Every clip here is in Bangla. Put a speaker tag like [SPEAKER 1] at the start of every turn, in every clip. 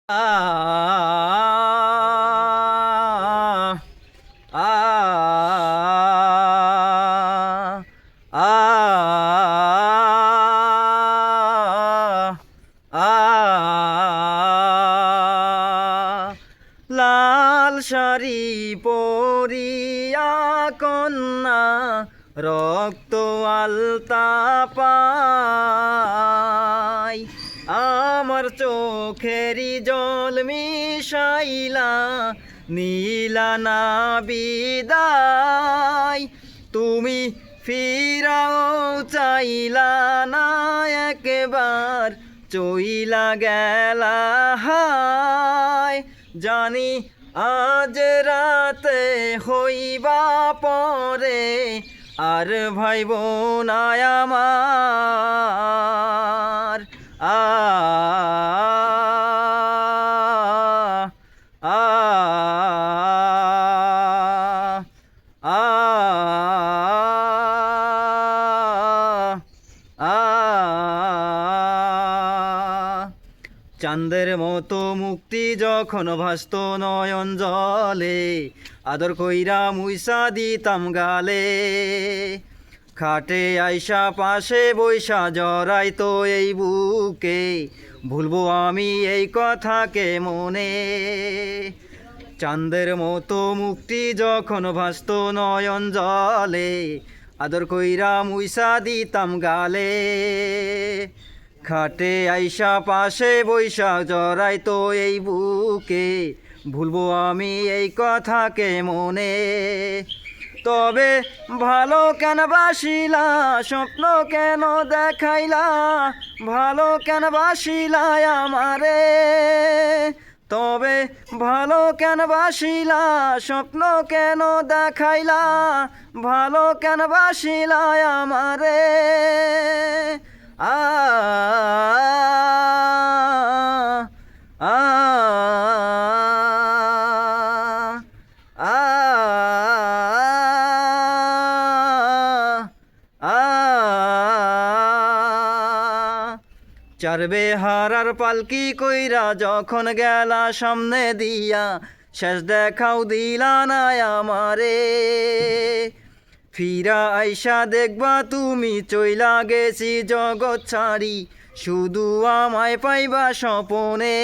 [SPEAKER 1] আ আ আ লাল শাড়ি পরিয়া কন্যা রক্ত আলতা পায় আমার চোখেরই জল মিশাইলা নীলা না বিদায় তুমি ফিরাও চাইলা না একবার চইলা গেলা হায় জানি আজ রাতে হইবা পরে আর ভাইব না আমার আ আ আ আ চাঁদের মতো মুক্তি যখন ভাসত নয়ন জলে আদর কইরা মুইসা দিতাম গালে খাটে আইসা পাশে বৈশা জড়াইতো এই বুকে ভুলবো আমি এই কথাকে মনে চাঁদের মতো মুক্তি যখন ভাসত নয়ন জলে আদর কইরা মুইসা দিতাম গালে খাটে আইসা পাশে বৈশা জড়াইতো এই বুকে ভুলবো আমি এই কথাকে মনে তবে ভালো কেন বাসিলা স্বপ্ন কেন দেখাইলা ভালো কেন বাসিলা আমারে তবে ভালো কেন বাসিলা স্বপ্ন কেন দেখাইলা ভালো কেন বাসিলা আমারে আ আ আ চারবে হারার পালকি কইরা যখন গেলা সামনে দিয়া শেষ দেখাও দিলা না আমারে ফিরা আইসা দেখবা তুমি চইলা গেছি জগৎ ছাড়ি শুধু আমায় পাইবা স্বপনে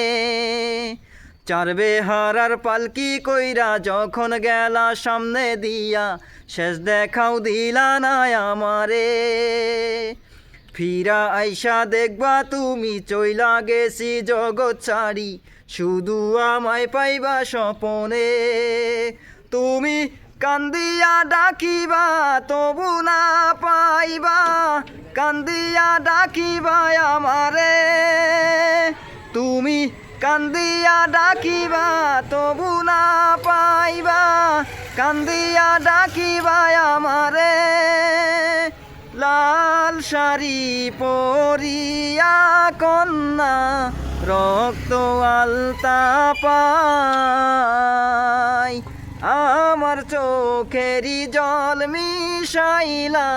[SPEAKER 1] চারবে হারার পালকি কইরা যখন গেলা সামনে দিয়া শেষ দেখাও দিলা না আমারে ফিরা আইসা দেখবা তুমি চইলা গেছি জগৎ ছাড়ি শুধু আমায় পাইবা স্বপনে তুমি কান্দিয়া ডাকিবা তবু না পাইবা কান্দিয়া ডাকিবা আমারে তুমি কান্দিয়া ডাকিবা তবু না পাইবা কান্দিয়া ডাকিবা আমারে লাল শাড়ি পরিয়া কন্যা রক্ত আলতা পায় আমার চোখেরই জল মিশাইলা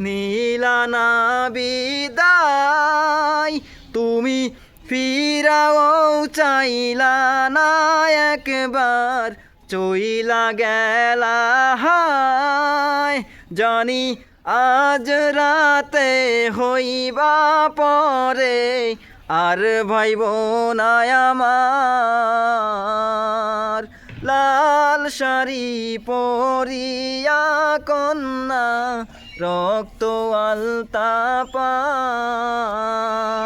[SPEAKER 1] নীলা না বিদায় তুমি ফিরাও চাইলা না একবার চইলা গেলা হায় জানি আজ রাতে হইবা পরে আর ভাইব না আমার লাল শাড়ি পরিয়া কন্যা রক্ত আলতা পায়